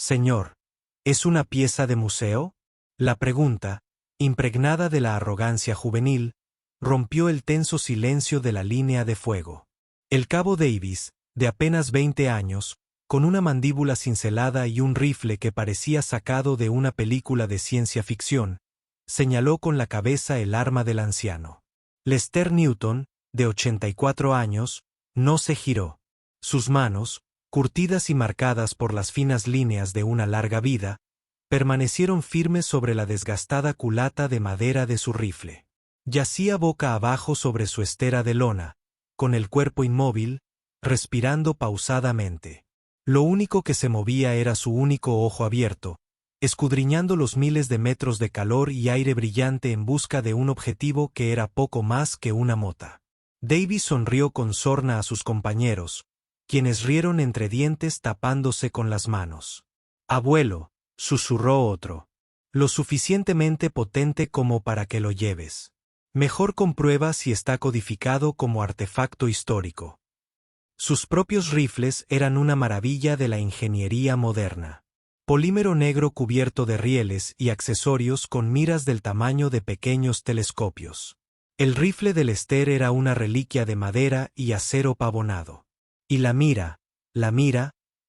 Señor, ¿es una pieza de museo? La pregunta, impregnada de la arrogancia juvenil, rompió el tenso silencio de la línea de fuego. El cabo Davis, de apenas 20 años, con una mandíbula cincelada y un rifle que parecía sacado de una película de ciencia ficción, señaló con la cabeza el arma del anciano. Lester Newton, de 84 años, no se giró. Sus manos, curtidas y marcadas por las finas líneas de una larga vida, permanecieron firmes sobre la desgastada culata de madera de su rifle. Yacía boca abajo sobre su estera de lona, con el cuerpo inmóvil, respirando pausadamente. Lo único que se movía era su único ojo abierto, escudriñando los miles de metros de calor y aire brillante en busca de un objetivo que era poco más que una mota. Davis sonrió con sorna a sus compañeros, quienes rieron entre dientes tapándose con las manos. «Abuelo», susurró otro. «Lo suficientemente potente como para que lo lleves. Mejor comprueba si está codificado como artefacto histórico». Sus propios rifles eran una maravilla de la ingeniería moderna. Polímero negro cubierto de rieles y accesorios con miras del tamaño de pequeños telescopios. El rifle de Lester era una reliquia de madera y acero pavonado. Y la mira,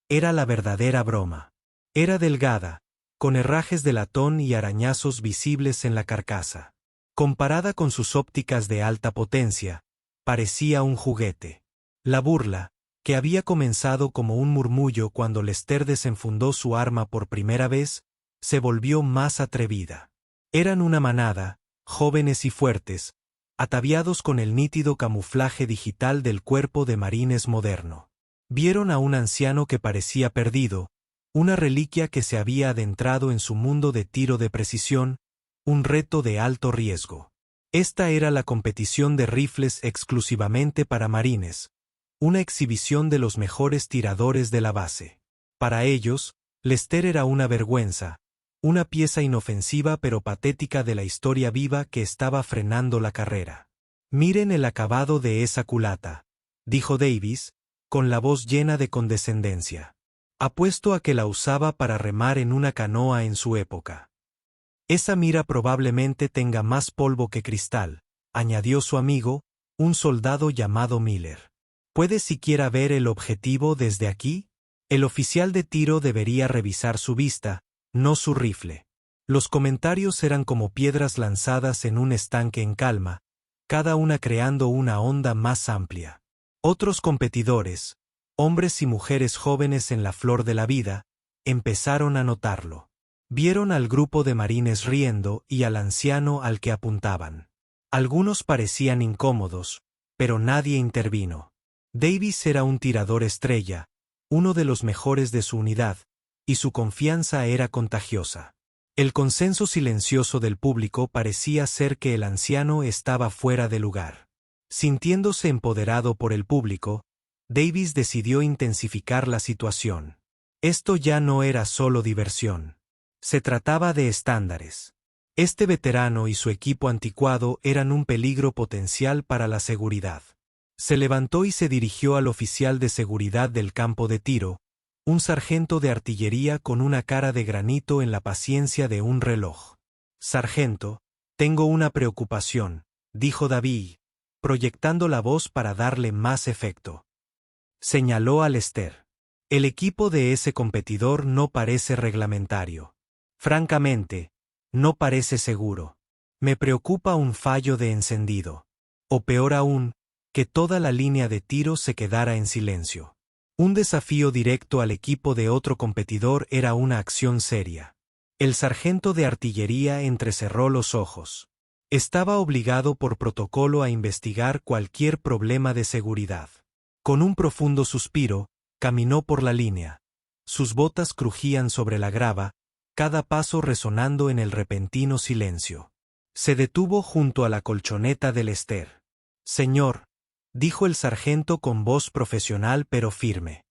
era la verdadera broma. Era delgada, con herrajes de latón y arañazos visibles en la carcasa. Comparada con sus ópticas de alta potencia, parecía un juguete. La burla, que había comenzado como un murmullo cuando Lester desenfundó su arma por primera vez, se volvió más atrevida. Eran una manada, jóvenes y fuertes, ataviados con el nítido camuflaje digital del cuerpo de marines moderno. Vieron a un anciano que parecía perdido, una reliquia que se había adentrado en su mundo de tiro de precisión, un reto de alto riesgo. Esta era la competición de rifles exclusivamente para marines, una exhibición de los mejores tiradores de la base. Para ellos, Lester era una vergüenza, una pieza inofensiva pero patética de la historia viva que estaba frenando la carrera. «Miren el acabado de esa culata», dijo Davis, con la voz llena de condescendencia. «Apuesto a que la usaba para remar en una canoa en su época». «Esa mira probablemente tenga más polvo que cristal», añadió su amigo, un soldado llamado Miller. «¿Puede siquiera ver el objetivo desde aquí?» El oficial de tiro debería revisar su vista, no su rifle. Los comentarios eran como piedras lanzadas en un estanque en calma, cada una creando una onda más amplia. Otros competidores, hombres y mujeres jóvenes en la flor de la vida, empezaron a notarlo. Vieron al grupo de marines riendo y al anciano al que apuntaban. Algunos parecían incómodos, pero nadie intervino. Davis era un tirador estrella, uno de los mejores de su unidad, y su confianza era contagiosa. El consenso silencioso del público parecía ser que el anciano estaba fuera de lugar. Sintiéndose empoderado por el público, Davis decidió intensificar la situación. Esto ya no era solo diversión. Se trataba de estándares. Este veterano y su equipo anticuado eran un peligro potencial para la seguridad. Se levantó y se dirigió al oficial de seguridad del campo de tiro, un sargento de artillería con una cara de granito en la paciencia de un reloj. «Sargento, tengo una preocupación», dijo David, proyectando la voz para darle más efecto. Señaló a Lester. «El equipo de ese competidor no parece reglamentario. Francamente, no parece seguro. Me preocupa un fallo de encendido. O peor aún, que toda la línea de tiro se quedara en silencio». Un desafío directo al equipo de otro competidor era una acción seria. El sargento de artillería entrecerró los ojos. Estaba obligado por protocolo a investigar cualquier problema de seguridad. Con un profundo suspiro, caminó por la línea. Sus botas crujían sobre la grava, cada paso resonando en el repentino silencio. Se detuvo junto a la colchoneta de Lester. «Señor», dijo el sargento con voz profesional pero firme.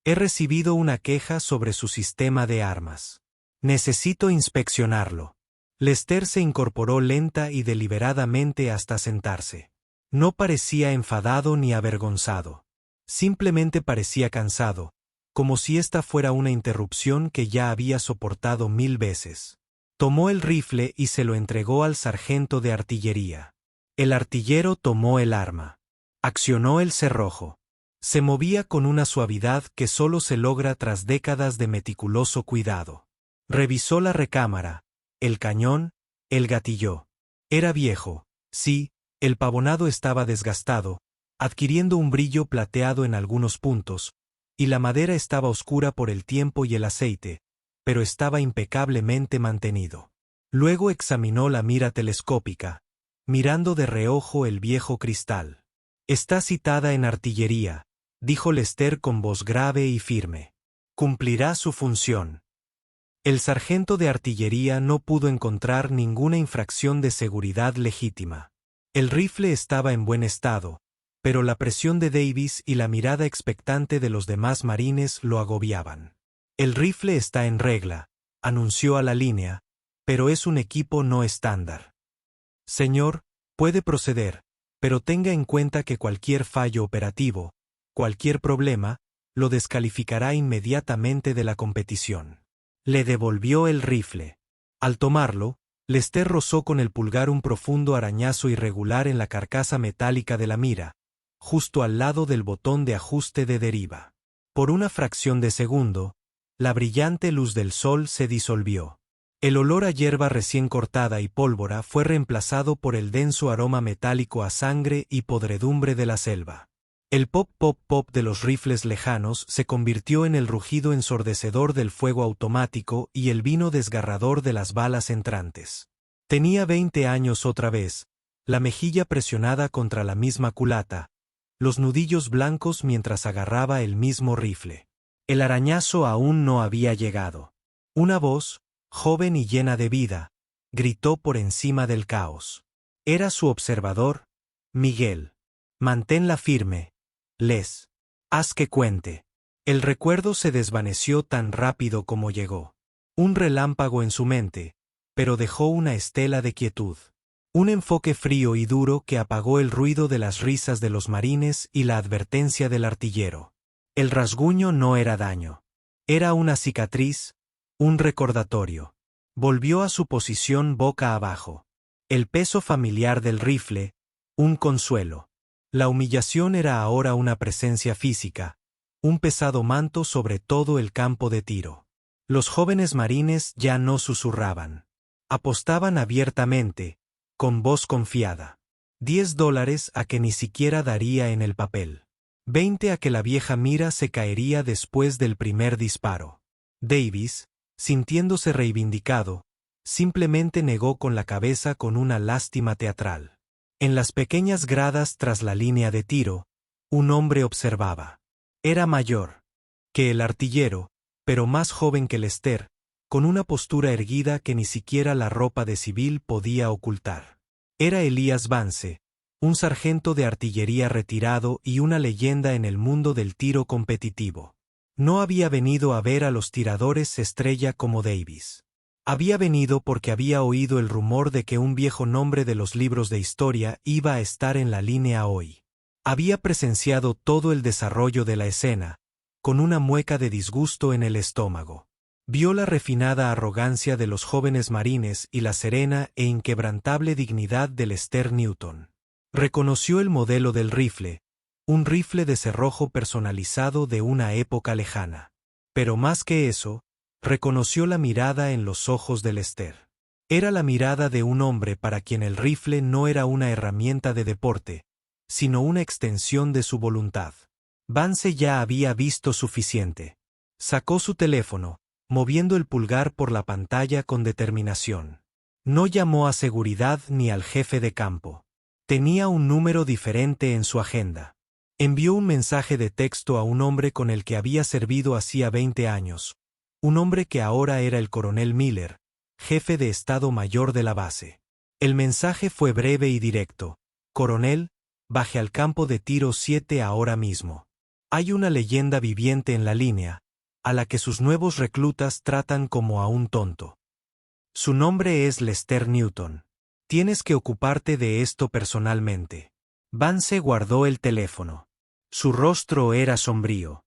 «He recibido una queja sobre su sistema de armas. Necesito inspeccionarlo». Lester se incorporó lenta y deliberadamente hasta sentarse. No parecía enfadado ni avergonzado. Simplemente parecía cansado, como si esta fuera una interrupción que ya había soportado 1000 veces. Tomó el rifle y se lo entregó al sargento de artillería. El artillero tomó el arma. Accionó el cerrojo. Se movía con una suavidad que solo se logra tras décadas de meticuloso cuidado. Revisó la recámara, el cañón, el gatilló. Era viejo, sí, el pavonado estaba desgastado, adquiriendo un brillo plateado en algunos puntos, y la madera estaba oscura por el tiempo y el aceite, pero estaba impecablemente mantenido. Luego examinó la mira telescópica, mirando de reojo el viejo cristal. Está citada en artillería, dijo Lester con voz grave y firme. Cumplirá su función. El sargento de artillería no pudo encontrar ninguna infracción de seguridad legítima. El rifle estaba en buen estado, pero la presión de Davis y la mirada expectante de los demás marines lo agobiaban. El rifle está en regla, anunció a la línea, pero es un equipo no estándar. Señor, puede proceder, pero tenga en cuenta que cualquier fallo operativo, cualquier problema, lo descalificará inmediatamente de la competición. Le devolvió el rifle. Al tomarlo, Lester rozó con el pulgar un profundo arañazo irregular en la carcasa metálica de la mira, justo al lado del botón de ajuste de deriva. Por una fracción de segundo, la brillante luz del sol se disolvió. El olor a hierba recién cortada y pólvora fue reemplazado por el denso aroma metálico a sangre y podredumbre de la selva. El pop pop pop de los rifles lejanos se convirtió en el rugido ensordecedor del fuego automático y el vino desgarrador de las balas entrantes. Tenía 20 años otra vez, la mejilla presionada contra la misma culata, los nudillos blancos mientras agarraba el mismo rifle. El arañazo aún no había llegado. Una voz, joven y llena de vida, gritó por encima del caos. Era su observador, Miguel. Manténla firme. Les. Haz que cuente. El recuerdo se desvaneció tan rápido como llegó. Un relámpago en su mente, pero dejó una estela de quietud. Un enfoque frío y duro que apagó el ruido de las risas de los marines y la advertencia del artillero. El rasguño no era daño. Era una cicatriz, un recordatorio. Volvió a su posición boca abajo. El peso familiar del rifle, un consuelo. La humillación era ahora una presencia física, un pesado manto sobre todo el campo de tiro. Los jóvenes marines ya no susurraban. Apostaban abiertamente, con voz confiada. $10 a que ni siquiera daría en el papel. 20 a que la vieja mira se caería después del primer disparo. Davis, sintiéndose reivindicado, simplemente negó con la cabeza con una lástima teatral. En las pequeñas gradas tras la línea de tiro, un hombre observaba. Era mayor que el artillero, pero más joven que Lester, con una postura erguida que ni siquiera la ropa de civil podía ocultar. Era Elías Vance, un sargento de artillería retirado y una leyenda en el mundo del tiro competitivo. No había venido a ver a los tiradores estrella como Davis. Había venido porque había oído el rumor de que un viejo nombre de los libros de historia iba a estar en la línea hoy. Había presenciado todo el desarrollo de la escena, con una mueca de disgusto en el estómago. Vio la refinada arrogancia de los jóvenes marines y la serena e inquebrantable dignidad de Lester Newton. Reconoció el modelo del rifle, un rifle de cerrojo personalizado de una época lejana. Pero más que eso, reconoció la mirada en los ojos de Lester. Era la mirada de un hombre para quien el rifle no era una herramienta de deporte, sino una extensión de su voluntad. Vance ya había visto suficiente. Sacó su teléfono, moviendo el pulgar por la pantalla con determinación. No llamó a seguridad ni al jefe de campo. Tenía un número diferente en su agenda. Envió un mensaje de texto a un hombre con el que había servido hacía 20 años. Un hombre que ahora era el coronel Miller, jefe de Estado Mayor de la base. El mensaje fue breve y directo. Coronel, baje al campo de tiro 7 ahora mismo. Hay una leyenda viviente en la línea, a la que sus nuevos reclutas tratan como a un tonto. Su nombre es Lester Newton. Tienes que ocuparte de esto personalmente. Vance guardó el teléfono. Su rostro era sombrío.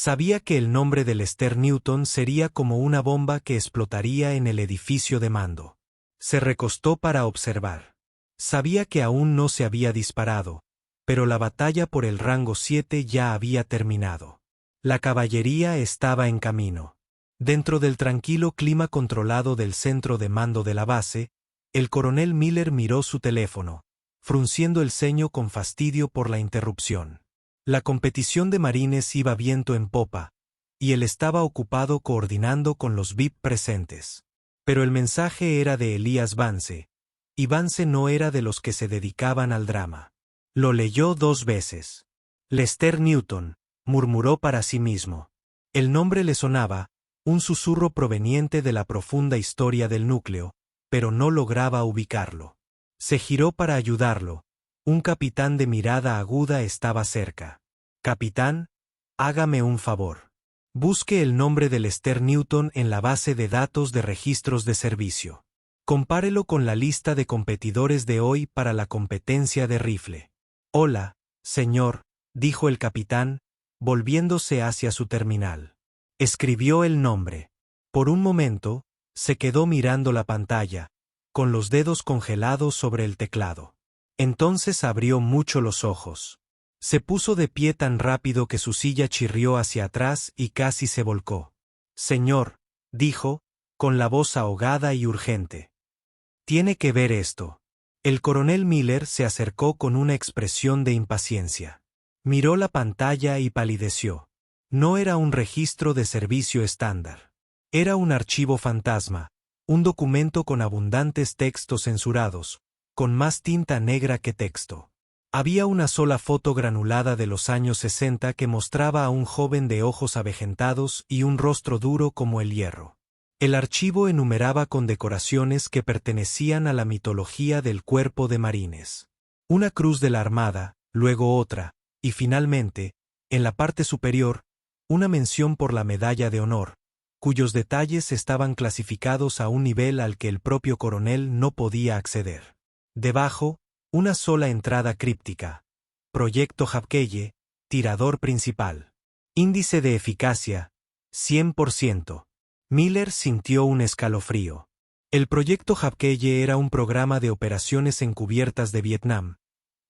Sabía que el nombre de Lester Newton sería como una bomba que explotaría en el edificio de mando. Se recostó para observar. Sabía que aún no se había disparado, pero la batalla por el rango 7 ya había terminado. La caballería estaba en camino. Dentro del tranquilo clima controlado del centro de mando de la base, el coronel Miller miró su teléfono, frunciendo el ceño con fastidio por la interrupción. La competición de marines iba viento en popa, y él estaba ocupado coordinando con los VIP presentes. Pero el mensaje era de Elías Vance, y Vance no era de los que se dedicaban al drama. Lo leyó 2 veces. Lester Newton, murmuró para sí mismo. El nombre le sonaba, un susurro proveniente de la profunda historia del núcleo, pero no lograba ubicarlo. Se giró para ayudarlo. Un capitán de mirada aguda estaba cerca. Capitán, hágame un favor. Busque el nombre de Lester Newton en la base de datos de registros de servicio. Compárelo con la lista de competidores de hoy para la competencia de rifle. Hola, señor, dijo el capitán, volviéndose hacia su terminal. Escribió el nombre. Por un momento, se quedó mirando la pantalla, con los dedos congelados sobre el teclado. Entonces abrió mucho los ojos. Se puso de pie tan rápido que su silla chirrió hacia atrás y casi se volcó. Señor, dijo, con la voz ahogada y urgente. Tiene que ver esto. El coronel Miller se acercó con una expresión de impaciencia. Miró la pantalla y palideció. No era un registro de servicio estándar. Era un archivo fantasma, un documento con abundantes textos censurados, con más tinta negra que texto. Había una sola foto granulada de los años 60 que mostraba a un joven de ojos avejentados y un rostro duro como el hierro. El archivo enumeraba condecoraciones que pertenecían a la mitología del cuerpo de marines. Una cruz de la Armada, luego otra, y finalmente, en la parte superior, una mención por la Medalla de Honor, cuyos detalles estaban clasificados a un nivel al que el propio coronel no podía acceder. Debajo, una sola entrada críptica. Proyecto Hapkeye, tirador principal. Índice de eficacia, 100%. Miller sintió un escalofrío. El proyecto Hapkeye era un programa de operaciones encubiertas de Vietnam,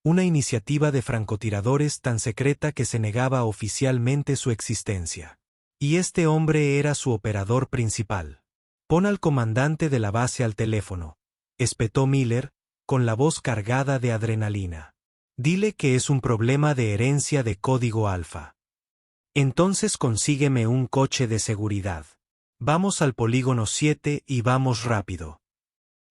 una iniciativa de francotiradores tan secreta que se negaba oficialmente su existencia. Y este hombre era su operador principal. Pon al comandante de la base al teléfono, espetó Miller, con la voz cargada de adrenalina. Dile que es un problema de herencia de código alfa. Entonces consígueme un coche de seguridad. Vamos al polígono 7 y vamos rápido.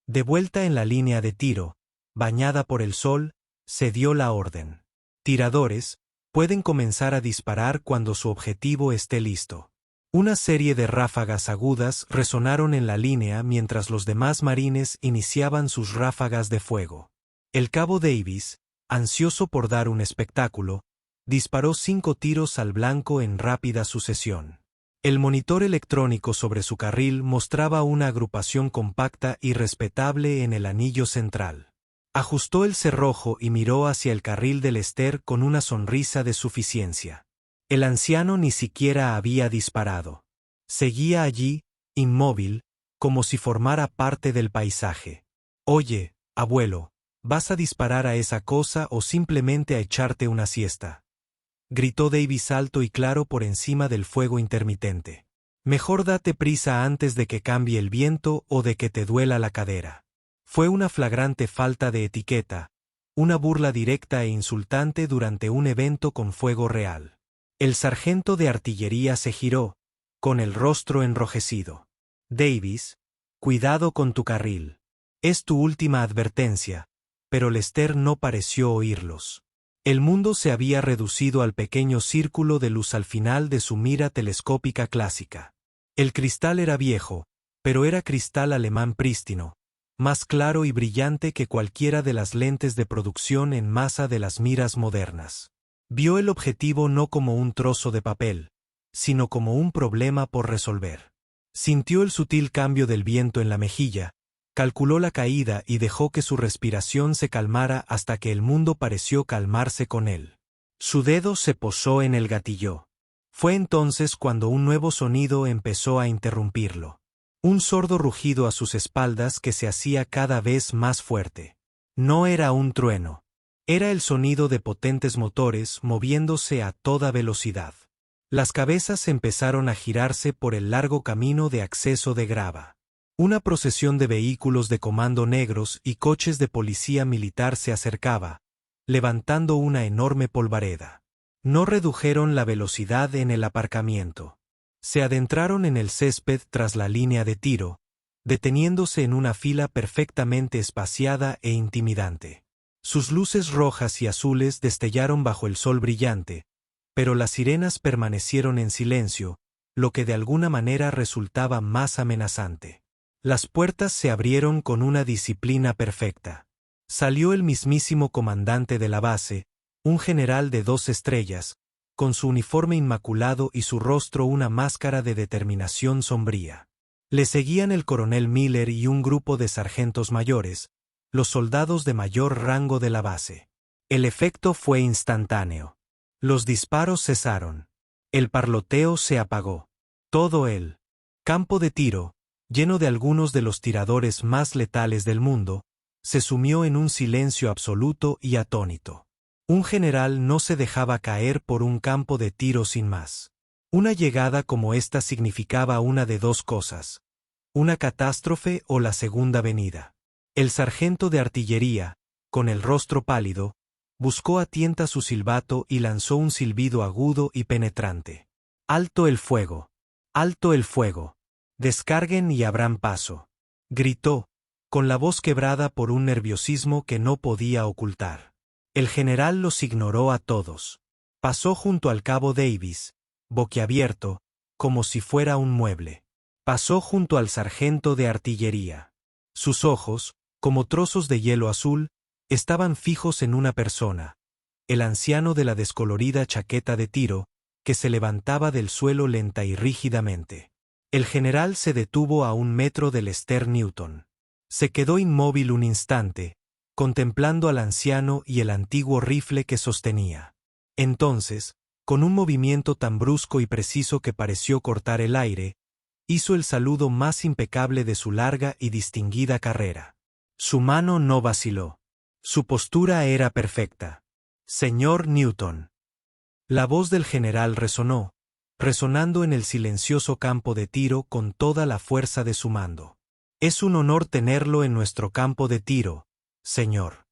De vuelta en la línea de tiro, bañada por el sol, se dio la orden. Tiradores, pueden comenzar a disparar cuando su objetivo esté listo. Una serie de ráfagas agudas resonaron en la línea mientras los demás marines iniciaban sus ráfagas de fuego. El cabo Davis, ansioso por dar un espectáculo, disparó 5 tiros al blanco en rápida sucesión. El monitor electrónico sobre su carril mostraba una agrupación compacta y respetable en el anillo central. Ajustó el cerrojo y miró hacia el carril de Lester con una sonrisa de suficiencia. El anciano ni siquiera había disparado. Seguía allí, inmóvil, como si formara parte del paisaje. Oye, abuelo, ¿vas a disparar a esa cosa o simplemente a echarte una siesta? Gritó Davis alto y claro por encima del fuego intermitente. Mejor date prisa antes de que cambie el viento o de que te duela la cadera. Fue una flagrante falta de etiqueta, una burla directa e insultante durante un evento con fuego real. El sargento de artillería se giró, con el rostro enrojecido. Davis, cuidado con tu carril. Es tu última advertencia, pero Lester no pareció oírlos. El mundo se había reducido al pequeño círculo de luz al final de su mira telescópica clásica. El cristal era viejo, pero era cristal alemán prístino, más claro y brillante que cualquiera de las lentes de producción en masa de las miras modernas. Vio el objetivo no como un trozo de papel, sino como un problema por resolver. Sintió el sutil cambio del viento en la mejilla, calculó la caída y dejó que su respiración se calmara hasta que el mundo pareció calmarse con él. Su dedo se posó en el gatillo. Fue entonces cuando un nuevo sonido empezó a interrumpirlo. Un sordo rugido a sus espaldas que se hacía cada vez más fuerte. No era un trueno. Era el sonido de potentes motores moviéndose a toda velocidad. Las cabezas empezaron a girarse por el largo camino de acceso de grava. Una procesión de vehículos de comando negros y coches de policía militar se acercaba, levantando una enorme polvareda. No redujeron la velocidad en el aparcamiento. Se adentraron en el césped tras la línea de tiro, deteniéndose en una fila perfectamente espaciada e intimidante. Sus luces rojas y azules destellaron bajo el sol brillante, pero las sirenas permanecieron en silencio, lo que de alguna manera resultaba más amenazante. Las puertas se abrieron con una disciplina perfecta. Salió el mismísimo comandante de la base, un general de 2 estrellas, con su uniforme inmaculado y su rostro una máscara de determinación sombría. Le seguían el coronel Miller y un grupo de sargentos mayores, los soldados de mayor rango de la base. El efecto fue instantáneo. Los disparos cesaron. El parloteo se apagó. Todo el campo de tiro, lleno de algunos de los tiradores más letales del mundo, se sumió en un silencio absoluto y atónito. Un general no se dejaba caer por un campo de tiro sin más. Una llegada como esta significaba una de dos cosas: una catástrofe o la segunda venida. El sargento de artillería, con el rostro pálido, buscó a tienta su silbato y lanzó un silbido agudo y penetrante. «¡Alto el fuego! ¡Alto el fuego! Descarguen y abran paso», gritó, con la voz quebrada por un nerviosismo que no podía ocultar. El general los ignoró a todos. Pasó junto al cabo Davis, boquiabierto, como si fuera un mueble. Pasó junto al sargento de artillería. Sus ojos, como trozos de hielo azul, estaban fijos en una persona, el anciano de la descolorida chaqueta de tiro, que se levantaba del suelo lenta y rígidamente. El general se detuvo a 1 metro del Lester Newton. Se quedó inmóvil un instante, contemplando al anciano y el antiguo rifle que sostenía. Entonces, con un movimiento tan brusco y preciso que pareció cortar el aire, hizo el saludo más impecable de su larga y distinguida carrera. Su mano no vaciló. Su postura era perfecta. «Señor Newton». La voz del general resonó, resonando en el silencioso campo de tiro con toda la fuerza de su mando. «Es un honor tenerlo en nuestro campo de tiro, señor».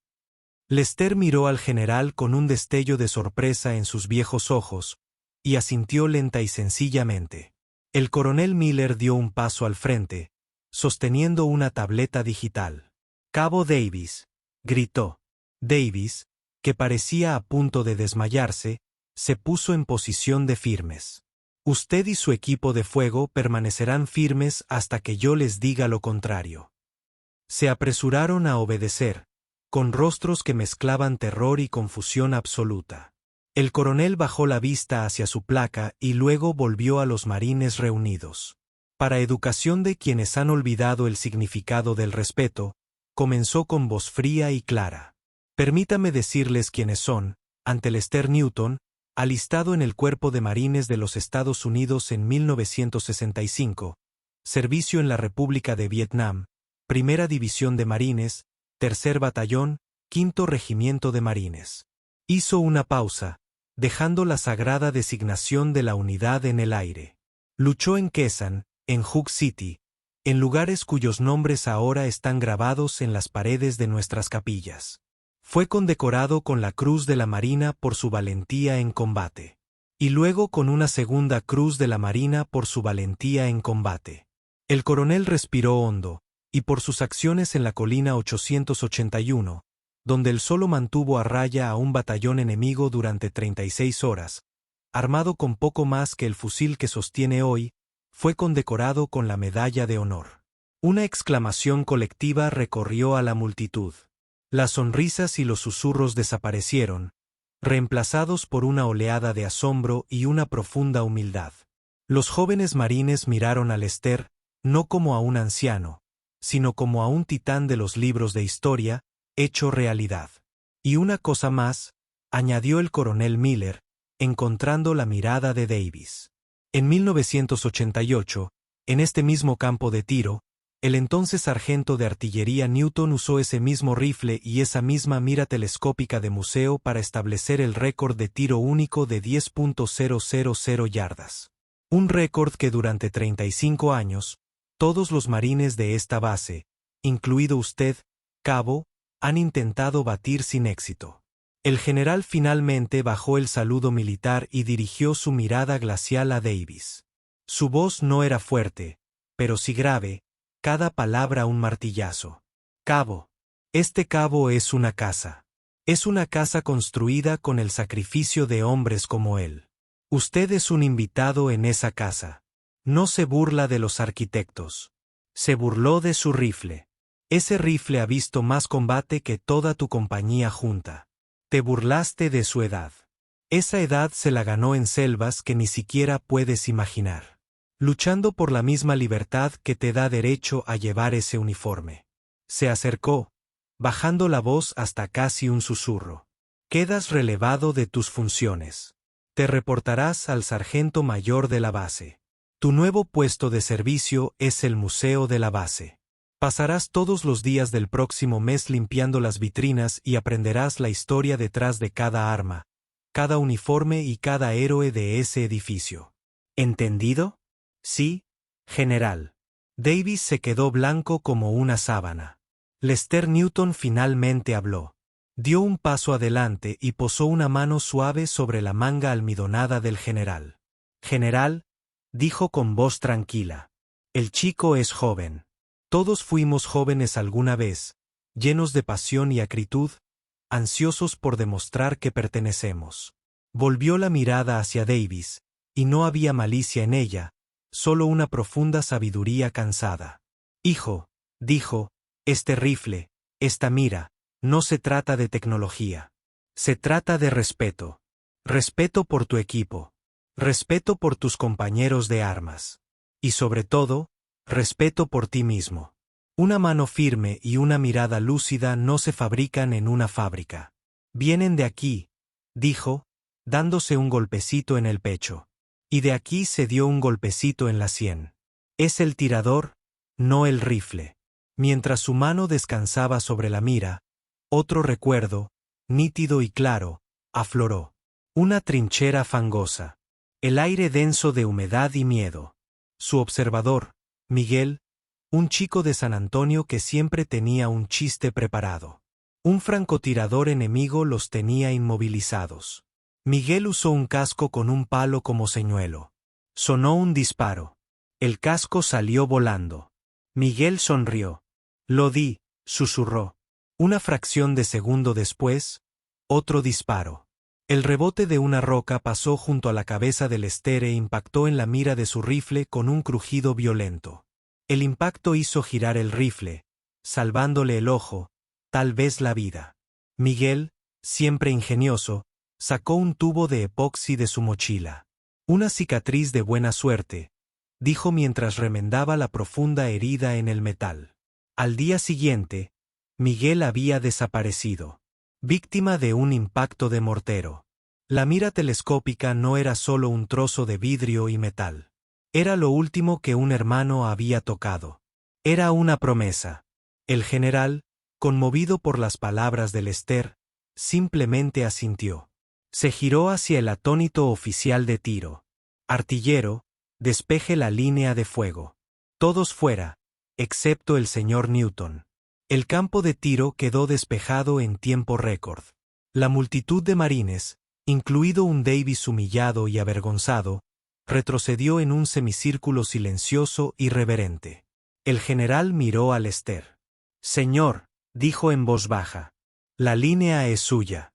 Lester miró al general con un destello de sorpresa en sus viejos ojos, y asintió lenta y sencillamente. El coronel Miller dio un paso al frente, sosteniendo una tableta digital. «Cabo Davis», gritó. Davis, que parecía a punto de desmayarse, se puso en posición de firmes. «Usted y su equipo de fuego permanecerán firmes hasta que yo les diga lo contrario». Se apresuraron a obedecer, con rostros que mezclaban terror y confusión absoluta. El coronel bajó la vista hacia su placa y luego volvió a los marines reunidos. Para educación de quienes han olvidado el significado del respeto, comenzó con voz fría y clara. «Permítame decirles quiénes son, ante Lester Newton, alistado en el Cuerpo de Marines de los Estados Unidos en 1965, servicio en la República de Vietnam, Primera División de Marines, Tercer Batallón, Quinto Regimiento de Marines». Hizo una pausa, dejando la sagrada designación de la unidad en el aire. Luchó en Quezon, en Hug City, en lugares cuyos nombres ahora están grabados en las paredes de nuestras capillas. Fue condecorado con la Cruz de la Marina por su valentía en combate. Y luego con una segunda Cruz de la Marina por su valentía en combate. El coronel respiró hondo, y por sus acciones en la colina 881, donde él solo mantuvo a raya a un batallón enemigo durante 36 horas, armado con poco más que el fusil que sostiene hoy, fue condecorado con la Medalla de Honor. Una exclamación colectiva recorrió a la multitud. Las sonrisas y los susurros desaparecieron, reemplazados por una oleada de asombro y una profunda humildad. Los jóvenes marines miraron a Lester, no como a un anciano, sino como a un titán de los libros de historia, hecho realidad. «Y una cosa más», añadió el coronel Miller, encontrando la mirada de Davis. En 1988, en este mismo campo de tiro, el entonces sargento de artillería Newton usó ese mismo rifle y esa misma mira telescópica de museo para establecer el récord de tiro único de 10.000 yardas. Un récord que durante 35 años, todos los marines de esta base, incluido usted, cabo, han intentado batir sin éxito. El general finalmente bajó el saludo militar y dirigió su mirada glacial a Davis. Su voz no era fuerte, pero sí grave, cada palabra un martillazo. Cabo. Este cabo es una casa. Es una casa construida con el sacrificio de hombres como él. Usted es un invitado en esa casa. No se burla de los arquitectos. Se burló de su rifle. Ese rifle ha visto más combate que toda tu compañía junta. Te burlaste de su edad. Esa edad se la ganó en selvas que ni siquiera puedes imaginar. Luchando por la misma libertad que te da derecho a llevar ese uniforme. Se acercó, bajando la voz hasta casi un susurro. Quedas relevado de tus funciones. Te reportarás al sargento mayor de la base. Tu nuevo puesto de servicio es el museo de la base. Pasarás todos los días del próximo mes limpiando las vitrinas y aprenderás la historia detrás de cada arma, cada uniforme y cada héroe de ese edificio. ¿Entendido? Sí, general. Davis se quedó blanco como una sábana. Lester Newton finalmente habló. Dio un paso adelante y posó una mano suave sobre la manga almidonada del general. General, dijo con voz tranquila. El chico es joven. Todos fuimos jóvenes alguna vez, llenos de pasión y acritud, ansiosos por demostrar que pertenecemos. Volvió la mirada hacia Davis, y no había malicia en ella, solo una profunda sabiduría cansada. Hijo, dijo, este rifle, esta mira, no se trata de tecnología. Se trata de respeto. Respeto por tu equipo. Respeto por tus compañeros de armas. Y sobre todo, respeto por ti mismo. Una mano firme y una mirada lúcida no se fabrican en una fábrica. Vienen de aquí, dijo, dándose un golpecito en el pecho. Y de aquí se dio un golpecito en la sien. Es el tirador, no el rifle. Mientras su mano descansaba sobre la mira, otro recuerdo, nítido y claro, afloró. Una trinchera fangosa. El aire denso de humedad y miedo. Su observador, Miguel, un chico de San Antonio que siempre tenía un chiste preparado. Un francotirador enemigo los tenía inmovilizados. Miguel usó un casco con un palo como señuelo. Sonó un disparo. El casco salió volando. Miguel sonrió. Lo di, susurró. Una fracción de segundo después, otro disparo. El rebote de una roca pasó junto a la cabeza del Lester e impactó en la mira de su rifle con un crujido violento. El impacto hizo girar el rifle, salvándole el ojo, tal vez la vida. Miguel, siempre ingenioso, sacó un tubo de epoxi de su mochila. Una cicatriz de buena suerte, dijo mientras remendaba la profunda herida en el metal. Al día siguiente, Miguel había desaparecido. Víctima de un impacto de mortero. La mira telescópica no era solo un trozo de vidrio y metal. Era lo último que un hermano había tocado. Era una promesa. El general, conmovido por las palabras de Lester, simplemente asintió. Se giró hacia el atónito oficial de tiro. Artillero, despeje la línea de fuego. Todos fuera, excepto el señor Newton. El campo de tiro quedó despejado en tiempo récord. La multitud de marines, incluido un Davis humillado y avergonzado, retrocedió en un semicírculo silencioso y reverente. El general miró a Lester. Señor, dijo en voz baja, la línea es suya.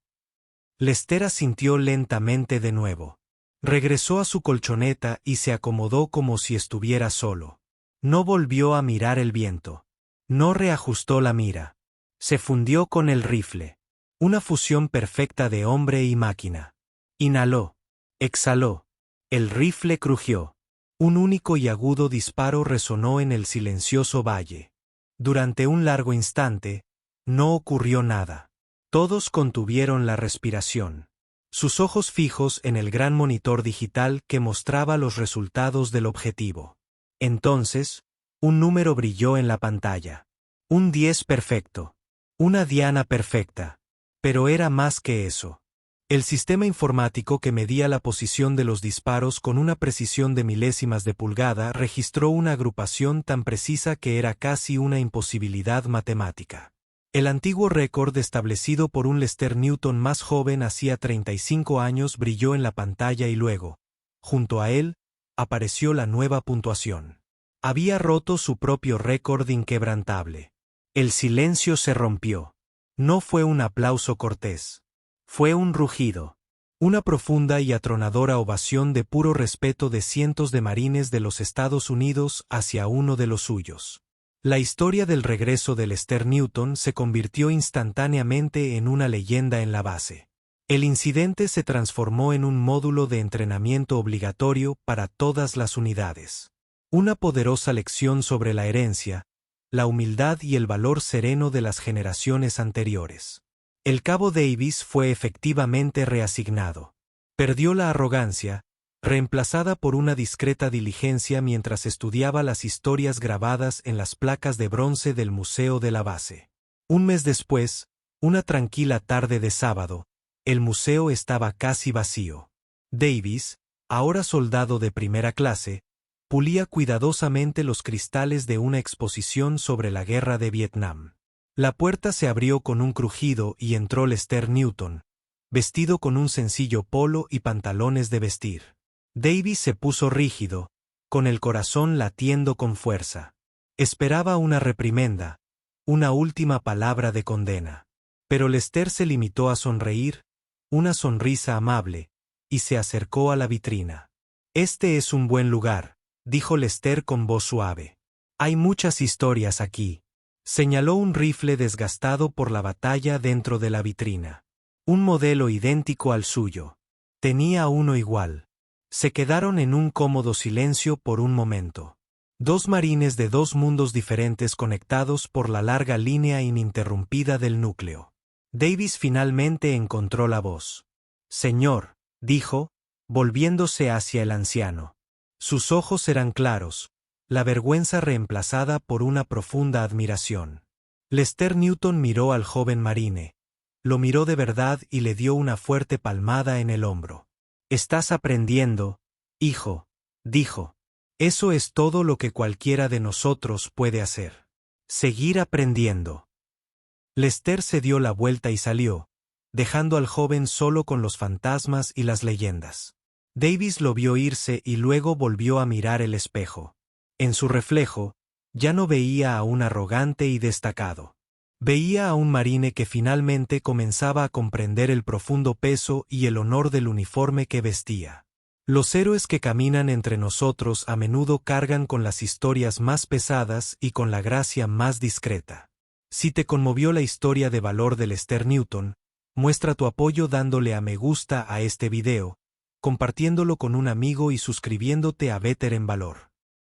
Lester asintió lentamente de nuevo. Regresó a su colchoneta y se acomodó como si estuviera solo. No volvió a mirar el viento. No reajustó la mira. Se fundió con el rifle. Una fusión perfecta de hombre y máquina. Inhaló. Exhaló. El rifle crujió. Un único y agudo disparo resonó en el silencioso valle. Durante un largo instante, no ocurrió nada. Todos contuvieron la respiración. sus ojos fijos en el gran monitor digital que mostraba los resultados del objetivo. Entonces, un número brilló en la pantalla. Un 10 perfecto. Una diana perfecta. Pero era más que eso. El sistema informático que medía la posición de los disparos con una precisión de milésimas de pulgada registró una agrupación tan precisa que era casi una imposibilidad matemática. El antiguo récord establecido por un Lester Newton más joven hacía 35 años brilló en la pantalla y luego, junto a él, apareció la nueva puntuación. Había roto su propio récord inquebrantable. El silencio se rompió. No fue un aplauso cortés. Fue un rugido. Una profunda y atronadora ovación de puro respeto de cientos de marines de los Estados Unidos hacia uno de los suyos. La historia del regreso de Lester Newton se convirtió instantáneamente en una leyenda en la base. El incidente se transformó en un módulo de entrenamiento obligatorio para todas las unidades. Una poderosa lección sobre la herencia, la humildad y el valor sereno de las generaciones anteriores. El cabo Davis fue efectivamente reasignado. Perdió la arrogancia, reemplazada por una discreta diligencia mientras estudiaba las historias grabadas en las placas de bronce del museo de la base. Un mes después, una tranquila tarde de sábado, el museo estaba casi vacío. Davis, ahora soldado de primera clase, pulía cuidadosamente los cristales de una exposición sobre la guerra de Vietnam. La puerta se abrió con un crujido y entró Lester Newton, vestido con un sencillo polo y pantalones de vestir. Davis se puso rígido, con el corazón latiendo con fuerza. Esperaba una reprimenda, una última palabra de condena. Pero Lester se limitó a sonreír, una sonrisa amable, y se acercó a la vitrina. «Este es un buen lugar», dijo Lester con voz suave. «Hay muchas historias aquí». Señaló un rifle desgastado por la batalla dentro de la vitrina. Un modelo idéntico al suyo. Tenía uno igual. Se quedaron en un cómodo silencio por un momento. Dos marines de dos mundos diferentes conectados por la larga línea ininterrumpida del núcleo. Davis finalmente encontró la voz. «Señor», dijo, volviéndose hacia el anciano. Sus ojos eran claros, la vergüenza reemplazada por una profunda admiración. Lester Newton miró al joven marine. Lo miró de verdad y le dio una fuerte palmada en el hombro. «Estás aprendiendo, hijo», dijo. «Eso es todo lo que cualquiera de nosotros puede hacer. Seguir aprendiendo». Lester se dio la vuelta y salió, dejando al joven solo con los fantasmas y las leyendas. Davis lo vio irse y luego volvió a mirar el espejo. En su reflejo, ya no veía a un arrogante y destacado. Veía a un marine que finalmente comenzaba a comprender el profundo peso y el honor del uniforme que vestía. Los héroes que caminan entre nosotros a menudo cargan con las historias más pesadas y con la gracia más discreta. Si te conmovió la historia de valor de Lester Newton, muestra tu apoyo dándole a me gusta a este video, compartiéndolo con un amigo y suscribiéndote a Better en Valor.